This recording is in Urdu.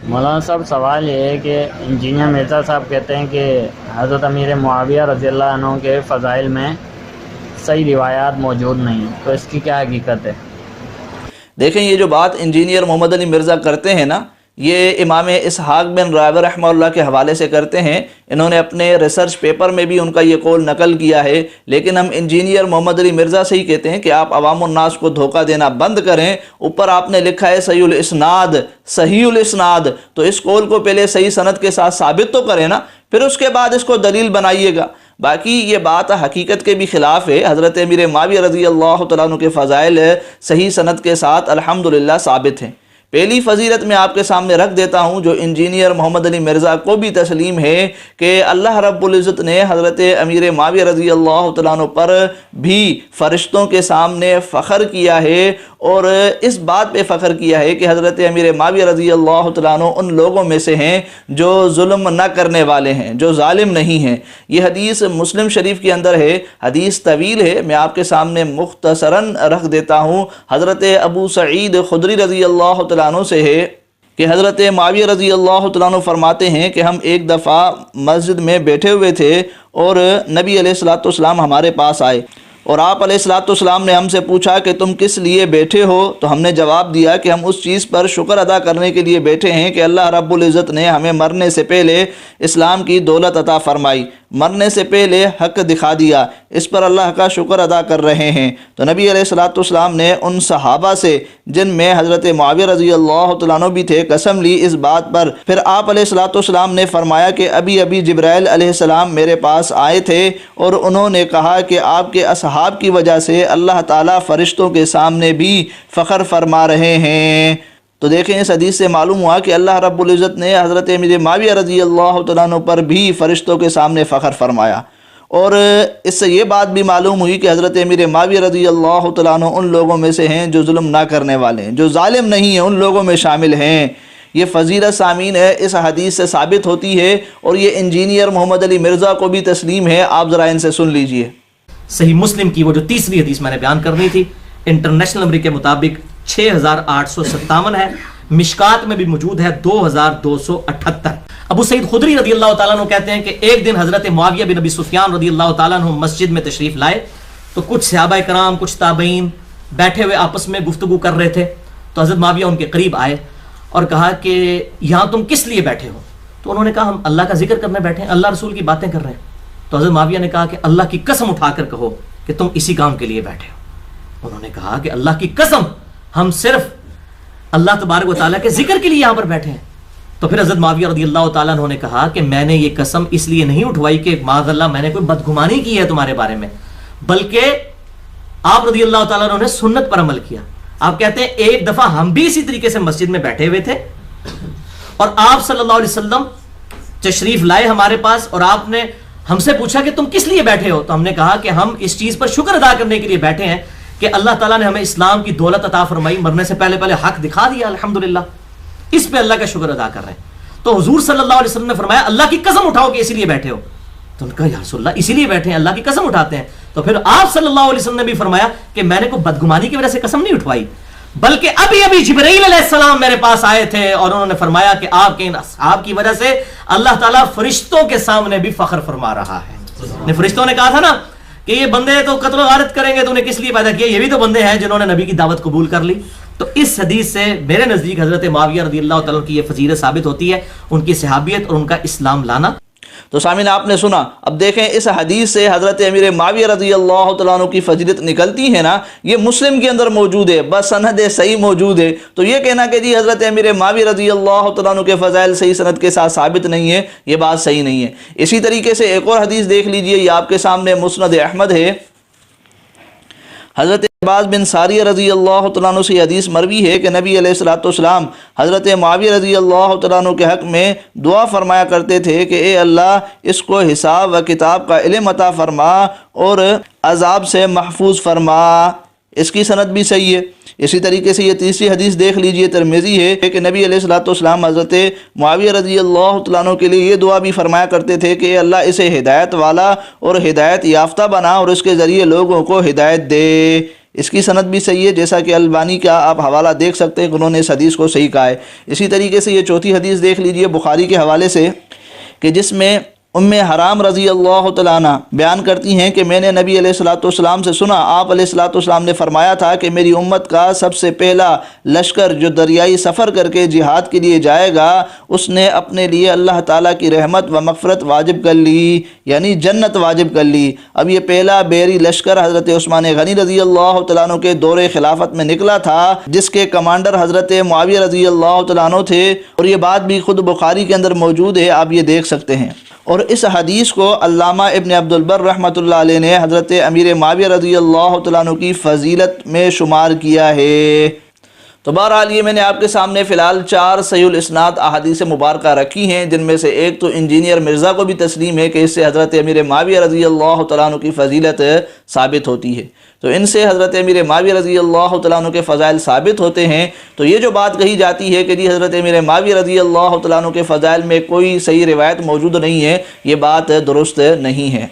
مولانا صاحب سوال یہ ہے کہ انجینئر مرزا صاحب کہتے ہیں کہ حضرت امیر معاویہ رضی اللہ عنہ کے فضائل میں صحیح روایات موجود نہیں، تو اس کی کیا حقیقت ہے؟ دیکھیں، یہ جو بات انجینئر محمد علی مرزا کرتے ہیں نا، یہ امام اسحاق بن راہویہ رحمہ اللہ کے حوالے سے کرتے ہیں۔ انہوں نے اپنے ریسرچ پیپر میں بھی ان کا یہ قول نقل کیا ہے، لیکن ہم انجینئر محمد علی مرزا سے ہی کہتے ہیں کہ آپ عوام الناس کو دھوکہ دینا بند کریں۔ اوپر آپ نے لکھا ہے صحیح الاسناد، صحیح الاسناد، تو اس قول کو پہلے صحیح سند کے ساتھ ثابت تو کریں نا، پھر اس کے بعد اس کو دلیل بنائیے گا۔ باقی یہ بات حقیقت کے بھی خلاف ہے۔ حضرت امیر معاویہ رضی اللہ تعالیٰ عنہ کے فضائل صحیح سند کے ساتھ الحمدللہ ثابت ہیں۔ پہلی فضیلت میں آپ کے سامنے رکھ دیتا ہوں، جو انجینئر محمد علی مرزا کو بھی تسلیم ہے، کہ اللہ رب العزت نے حضرت امیر معاویہ رضی اللہ تعالیٰ عنہ پر بھی فرشتوں کے سامنے فخر کیا ہے، اور اس بات پہ فخر کیا ہے کہ حضرت امیر معاویہ رضی اللہ تعالیٰ عنہ ان لوگوں میں سے ہیں جو ظلم نہ کرنے والے ہیں، جو ظالم نہیں ہیں۔ یہ حدیث مسلم شریف کے اندر ہے، حدیث طویل ہے، میں آپ کے سامنے مختصراً رکھ دیتا ہوں۔ حضرت ابو سعید خدری رضی اللہ تعالیٰ عنہ سے ہے کہ حضرت معاویہ رضی اللہ تعالیٰ عنہ فرماتے ہیں کہ ہم ایک دفعہ مسجد میں بیٹھے ہوئے تھے اور نبی علیہ الصلوۃ والسلام ہمارے پاس آئے، اور آپ علیہ الصلوۃ والسلام نے ہم سے پوچھا کہ تم کس لیے بیٹھے ہو؟ تو ہم نے جواب دیا کہ ہم اس چیز پر شکر ادا کرنے کے لیے بیٹھے ہیں کہ اللہ رب العزت نے ہمیں مرنے سے پہلے اسلام کی دولت عطا فرمائی، مرنے سے پہلے حق دکھا دیا، اس پر اللہ کا شکر ادا کر رہے ہیں۔ تو نبی علیہ الصلوۃ والسلام نے ان صحابہ سے، جن میں حضرت معاویہ رضی اللہ تعالیٰ عنہ بھی تھے، قسم لی اس بات پر۔ پھر آپ علیہ الصلوۃ والسلام نے فرمایا کہ ابھی ابھی جبرائیل علیہ السلام میرے پاس آئے تھے اور انہوں نے کہا کہ آپ کے اصحاب کی وجہ سے اللہ تعالیٰ فرشتوں کے سامنے بھی فخر فرما رہے ہیں۔ تو دیکھیں، اس حدیث سے معلوم ہوا کہ اللہ رب العزت نے حضرت امیر معاویہ رضی اللہ تعالیٰ عنہ پر بھی فرشتوں کے سامنے فخر فرمایا، اور اس سے یہ بات بھی معلوم ہوئی کہ حضرت امیر معاویہ رضی اللہ تعالیٰ عنہ ان لوگوں میں سے ہیں جو ظلم نہ کرنے والے ہیں، جو ظالم نہیں ہیں، ان لوگوں میں شامل ہیں۔ یہ فضیلت سامعین ہے اس حدیث سے ثابت ہوتی ہے، اور یہ انجینئر محمد علی مرزا کو بھی تسلیم ہے۔ آپ ذرا ان سے سن لیجئے۔ صحیح مسلم کی وہ جو تیسری حدیث میں نے بیان کرنی تھی، انٹرنیشنل نمبر کے مطابق 6857 ہے، مشکات میں بھی موجود ہے 2278۔ ابو سعید خدری رضی اللہ تعالیٰ عنہ کہتے ہیں کہ ایک دن حضرت معاویہ بن ابی سفیان رضی اللہ تعالیٰ عنہ مسجد میں تشریف لائے، تو کچھ صحابہ کرام، کچھ تابعین بیٹھے ہوئے آپس میں گفتگو کر رہے تھے، تو حضرت معاویہ ان کے قریب آئے اور کہا کہ یہاں تم کس لیے بیٹھے ہو؟ تو انہوں نے کہا ہم اللہ کا ذکر کرنے بیٹھے ہیں، اللہ رسول کی باتیں کر رہے ہیں۔ تو حضرت معاویہ نے کہا کہ اللہ کی قسم اٹھا کر کہو کہ تم اسی کام کے لیے بیٹھے ہو۔ انہوں نے کہا کہ اللہ کی قسم، ہم صرف اللہ تبارک و تعالیٰ کے ذکر کے لیے یہاں پر بیٹھے ہیں۔ تو پھر حضرت معاویہ رضی اللہ تعالیٰ عنہ نے کہا کہ میں نے یہ قسم اس لیے نہیں اٹھوائی کہ معاذ اللہ میں نے کوئی بدگمانی کی ہے تمہارے بارے میں، بلکہ آپ رضی اللہ تعالیٰ عنہ نے سنت پر عمل کیا۔ آپ کہتے ہیں ایک دفعہ ہم بھی اسی طریقے سے مسجد میں بیٹھے ہوئے تھے، اور آپ صلی اللہ علیہ وسلم تشریف لائے ہمارے پاس، اور آپ نے ہم سے پوچھا کہ تم کس لیے بیٹھے ہو؟ تو ہم نے کہا کہ ہم اس چیز پر شکر ادا کرنے کے لیے بیٹھے ہیں کہ اللہ تعالیٰ نے ہمیں اسلام کی دولت عطا فرمائی، مرنے سے پہلے پہلے حق دکھا دیا، الحمدللہ، اس پہ اللہ کا شکر ادا کر رہے ہیں۔ تو حضور صلی اللہ علیہ وسلم نے فرمایا اللہ کی قسم اٹھاؤ کہ اسی لیے بیٹھے ہو۔ تو ان کا یا رسول اللہ اسی لیے بیٹھے ہیں، اللہ کی قسم اٹھاتے ہیں۔ تو پھر آپ صلی اللہ علیہ وسلم نے بھی فرمایا کہ میں نے کوئی بدگمانی کی وجہ سے قسم نہیں اٹھوائی، بلکہ ابھی ابھی جبرائیل علیہ السلام میرے پاس آئے تھے اور انہوں نے فرمایا کہ آپ کے ان اصحاب کی وجہ سے اللہ تعالیٰ فرشتوں کے سامنے بھی فخر فرما رہا ہے۔ فرشتوں نے کہا تھا نا کہ یہ بندے تو قتل و غارت کریں گے، تو انہیں کس لیے پیدا کیا؟ یہ بھی تو بندے ہیں جنہوں نے نبی کی دعوت قبول کر لی۔ تو اس حدیث سے میرے نزدیک حضرت معاویہ رضی اللہ تعالیٰ کی یہ فضیلت ثابت ہوتی ہے، ان کی صحابیت اور ان کا اسلام لانا۔ تو سامعین آپ نے سنا، اب دیکھیں اس حدیث سے حضرت امیر معاویہ رضی اللہ تعالیٰ عنہ کی فضیلت نکلتی ہے نا، یہ مسلم کے اندر موجود ہے، بس سند صحیح موجود ہے۔ تو یہ کہنا کہ جی حضرت امیر معاویہ رضی اللہ تعالیٰ عنہ کے فضائل صحیح سند کے ساتھ ثابت نہیں ہے، یہ بات صحیح نہیں ہے۔ اسی طریقے سے ایک اور حدیث دیکھ لیجئے، یہ آپ کے سامنے مسند احمد ہے۔ حضرت عباس بن ساریہ رضی اللہ تعالیٰ عنہ سے حدیث مروی ہے کہ نبی علیہ الصلوۃ والسلام حضرت معاویہ رضی اللہ تعالیٰ عنہ کے حق میں دعا فرمایا کرتے تھے کہ اے اللہ اس کو حساب و کتاب کا علم عطا فرما اور عذاب سے محفوظ فرما۔ اس کی سند بھی صحیح ہے۔ اسی طریقے سے یہ تیسری حدیث دیکھ لیجئے، ترمذی ہے کہ نبی علیہ الصلوۃ والسلام حضرت معاویہ رضی اللہ تعالیٰ عنہ کے لیے یہ دعا بھی فرمایا کرتے تھے کہ اے اللہ اسے ہدایت والا اور ہدایت یافتہ بنا اور اس کے ذریعے لوگوں کو ہدایت دے۔ اس کی سند بھی صحیح ہے، جیسا کہ البانی کا آپ حوالہ دیکھ سکتے ہیں کہ انہوں نے اس حدیث کو صحیح کہا ہے۔ اسی طریقے سے یہ چوتھی حدیث دیکھ لیجئے بخاری کے حوالے سے، کہ جس میں ام حرام رضی اللہ تعالیٰ عنہ بیان کرتی ہیں کہ میں نے نبی علیہ الصلوۃ والسلام سے سنا، آپ علیہ الصلوۃ والسلام نے فرمایا تھا کہ میری امت کا سب سے پہلا لشکر جو دریائی سفر کر کے جہاد کے لیے جائے گا، اس نے اپنے لیے اللہ تعالیٰ کی رحمت و مغفرت واجب کر لی، یعنی جنت واجب کر لی۔ اب یہ پہلا بحری لشکر حضرت عثمان غنی رضی اللہ تعالیٰ عنہ کے دور خلافت میں نکلا تھا، جس کے کمانڈر حضرت معاویہ رضی اللہ تعالیٰ عنہ تھے، اور یہ بات بھی خود بخاری کے اندر موجود ہے، آپ یہ دیکھ سکتے ہیں۔ اور اس حدیث کو علامہ ابن عبد البر رحمۃ اللہ علیہ نے حضرت امیر معاویہ رضی اللہ تعالیٰ عنہ کی فضیلت میں شمار کیا ہے۔ تو بہرحال یہ میں نے آپ کے سامنے فی الحال 4 صحیح الاسناد احادیث مبارکہ رکھی ہیں، جن میں سے ایک تو انجینئر مرزا کو بھی تسلیم ہے کہ اس سے حضرت امیر معاویہ رضی اللہ تعالیٰ عنہ کی فضیلت ثابت ہوتی ہے، تو ان سے حضرت امیر معاویہ رضی اللہ تعالیٰ عنہ کے فضائل ثابت ہوتے ہیں۔ تو یہ جو بات کہی جاتی ہے کہ جی حضرت امیر معاویہ رضی اللہ تعالیٰ عنہ کے فضائل میں کوئی صحیح روایت موجود نہیں ہے، یہ بات درست نہیں ہے۔